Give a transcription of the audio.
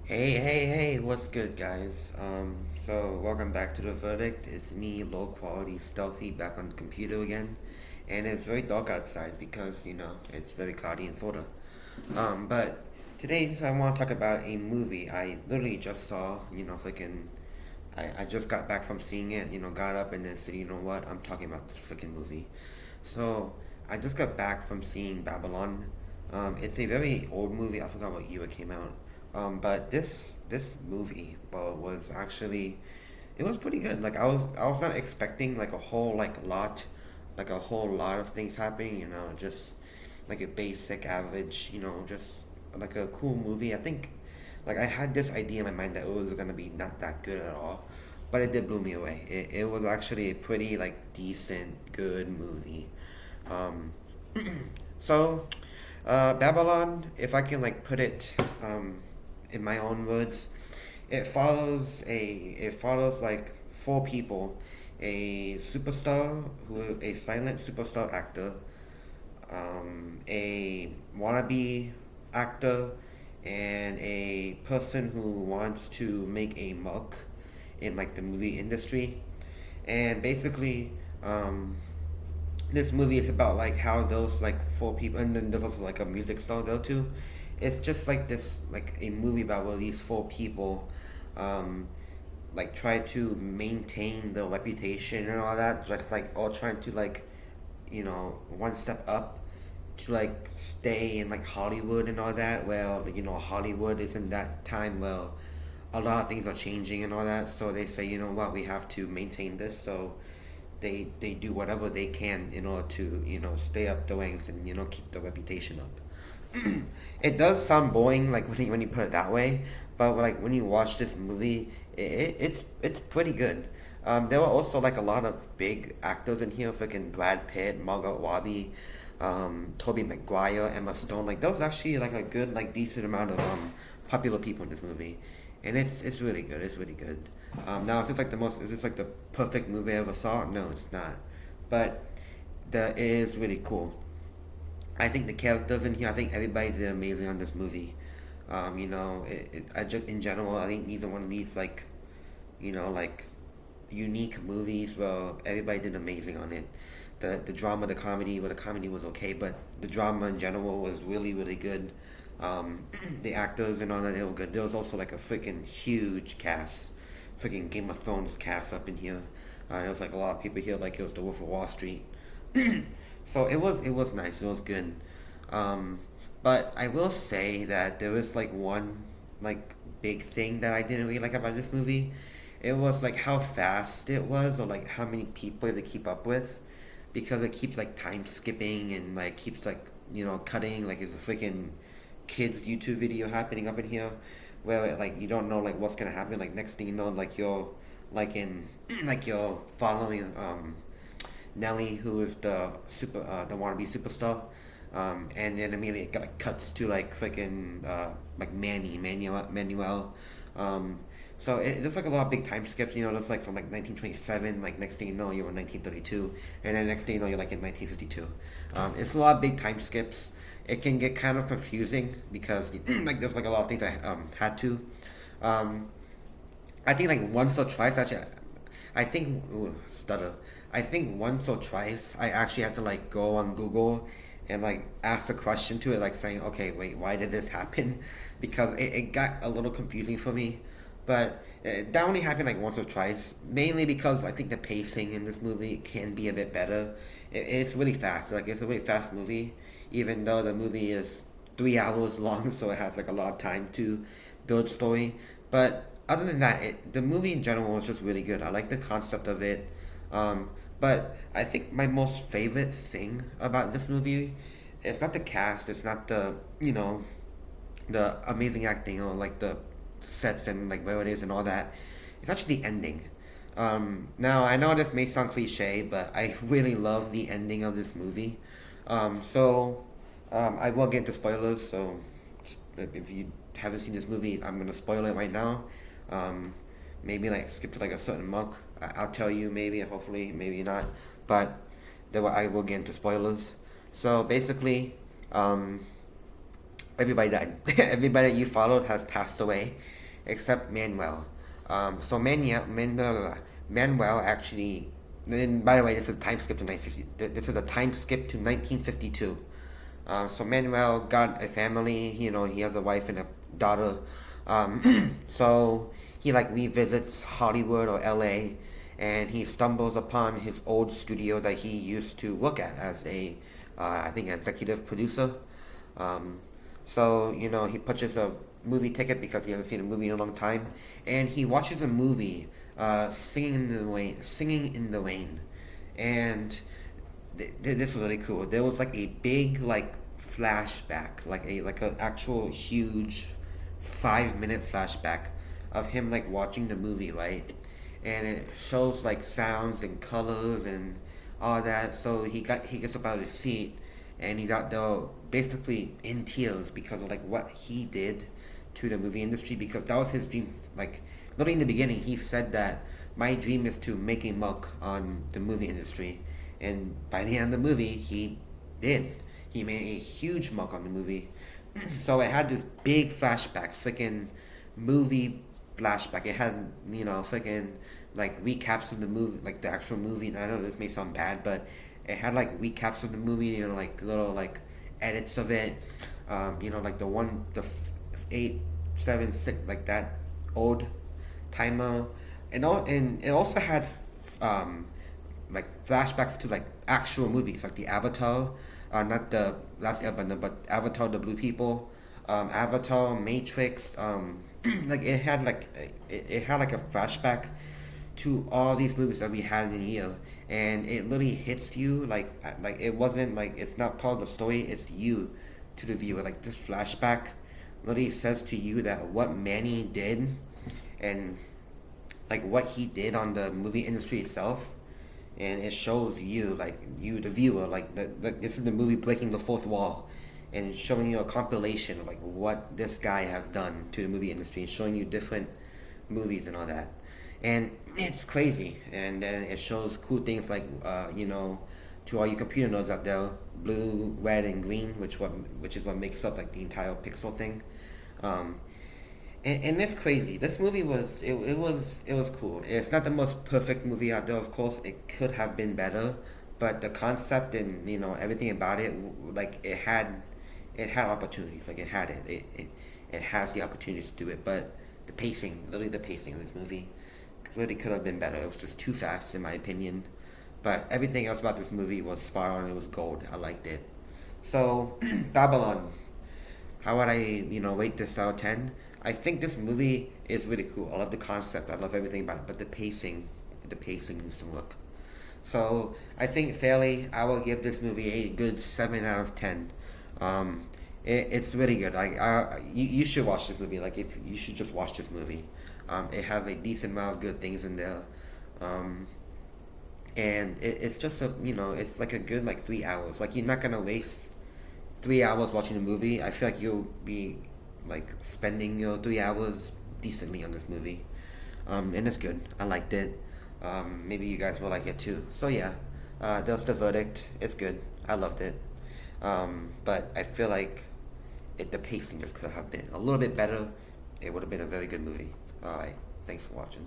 Hey, what's good, guys? So welcome back to The Verdict. It's me, low quality, stealthy, back on the computer again. And it's very dark outside because, it's very cloudy in Florida. But today, I want to talk about a movie I literally just saw, I just got back from seeing it, got up and then said, you know what, I'm talking about this freaking movie. So, I just got back from seeing Babylon. It's a very old movie. I forgot what year it came out. But this movie, well, was actually it was pretty good. Like I was not expecting like a whole lot of things happening. Just like a basic average. Just like a cool movie. I think like I had this idea in my mind that it was gonna be not that good at all, but it did blow me away. It was actually a pretty like decent, good movie. Um, so, Babylon, if I can like put it in my own words, it follows like four people, a silent superstar actor, a wannabe actor, and a person who wants to make a mark in like the movie industry, and basically, this movie is about like how those like four people, and then there's also like a music star though too. It's just like this like a movie about where these four people um like try to maintain the reputation and all that, just like all trying to like one step up to like stay in like Hollywood and all that. Well, Hollywood is in that time where a lot of things are changing and all that, so they say, you know what, we have to maintain this. So they do whatever they can in order to stay up the ranks and keep the reputation up. It does sound boring, like when you put it that way, but like when you watch this movie, it's pretty good. There were also like a lot of big actors in here, freaking Brad Pitt, Margot Robbie, Tobey Maguire, Emma Stone. Like there was actually like a good, like decent amount of popular people in this movie, and it's really good. It's really good. Now is this like the perfect movie I ever saw? No, it's not, but it is really cool. I think the characters in here, I think everybody did amazing on this movie. I just in general, I think neither one of these like unique movies where everybody did amazing on it. The drama, the comedy, well, the comedy was okay, but the drama in general was really really good. The actors and all that, they were good. There was also like a freaking huge cast, freaking Game of Thrones cast up in here. There was like a lot of people here, like it was the Wolf of Wall Street. So it was nice. It was good. Um, but I will say that there was like one like big thing that I didn't really like about this movie. It was like how fast it was, or like how many people they keep up with, because it keeps like time skipping and like keeps like cutting, like it's a freaking kids YouTube video happening up in here, where like you don't know like what's gonna happen. Like next thing you know, like you're like in like you're following Nelly, who is the wannabe superstar, and then immediately it like cuts to like freaking like Manuel. Um, so there's like a lot of big time skips. There's like from like 1927, like next thing you know you're in 1932, and then next thing you know you're like in 1952. It's a lot of big time skips. It can get kind of confusing because like there's like a lot of things I had to. Um, I think like once or twice actually. I think stutter. I think once or twice I actually had to like go on Google and like ask a question to it, like saying, okay, wait, why did this happen? Because it got a little confusing for me. But that only happened like once or twice, mainly because I think the pacing in this movie can be a bit better. It's really fast. Like it's a really fast movie, even though the movie is 3 hours long, so it has like a lot of time to build story. But other than that, the movie in general was just really good. I like the concept of it. But I think my most favorite thing about this movie, it's not the cast, it's not the amazing acting or like the sets and like where it is and all that. It's actually the ending. Now I know this may sound cliche, but I really love the ending of this movie. I will get into spoilers. So if you haven't seen this movie, I'm gonna spoil it right now. Um, Maybe like skip to like a certain monk. I'll tell you maybe, hopefully, maybe not. But I will get into spoilers. So basically, um, Everybody died. Everybody that you followed has passed away, except Manuel. So Manuel actually. And by the way, this is a time skip to 1950. This is a time skip to 1952. So Manuel got a family. You know, he has a wife and a daughter. So he like revisits Hollywood or L.A. and he stumbles upon his old studio that he used to work at as a, I think, executive producer. Um, so you know he purchased a movie ticket because he hasn't seen a movie in a long time, and he watches a movie, singing in the rain, and this was really cool. There was like a big like flashback, like an actual huge 5 minute flashback of him like watching the movie, right? And it shows like sounds and colors and all that. So he gets up out of his seat and he's out there basically in tears because of like what he did to the movie industry, because that was his dream. Like literally in the beginning, he said that my dream is to make a mark on the movie industry, and by the end of the movie, he did. He made a huge mark on the movie. So it had this big flashback, freaking movie flashback. It had, you know, freaking like recaps of the movie, like the actual movie. And I know this may sound bad, but it had like recaps of the movie, you know, like little like edits of it. You know, like the one, eight, seven, six, like that old timer, and it also had um, like flashbacks to like actual movies, like the Avatar, not the Last Airbender, but Avatar: The Blue People, Avatar, Matrix. Like it had like a flashback to all these movies that we had in a year, and it literally hits you like it wasn't like it's not part of the story. It's you to the viewer. Like this flashback literally says to you that what Manny did and like what he did on the movie industry itself, and it shows you like you the viewer like this is the movie breaking the fourth wall, and showing you a compilation of like what this guy has done to the movie industry and showing you different movies and all that, and it's crazy. And then it shows cool things like you know, to all you computer nerds out there, blue, red, and green, which is what makes up like the entire pixel thing. um, and it's crazy. This movie it was cool. It's not the most perfect movie out there, of course. It could have been better, but the concept and you know everything about it, like it had opportunities. Like it had it. It has the opportunities to do it, but the pacing, literally the pacing of this movie, clearly could have been better. It was just too fast, in my opinion. But everything else about this movie was spot on. It was gold. I liked it. So Babylon. How would I, you know, rate this out of 10? I think this movie is really cool. I love the concept. I love everything about it. But the pacing needs some work. So I think fairly, I will give this movie a good 7 out of 10. It's really good. You should watch this movie. Like if you should just watch this movie. It has a decent amount of good things in there. Um, and it's just a, you know, it's like a good like 3 hours. Like you're not gonna waste 3 hours watching a movie. I feel like you'll be like spending your 3 hours decently on this movie. And it's good. I liked it. Maybe you guys will like it too. So yeah, that's the verdict. It's good. I loved it. But I feel like the pacing just could have been a little bit better. It would have been a very good movie. All right. Thanks for watching.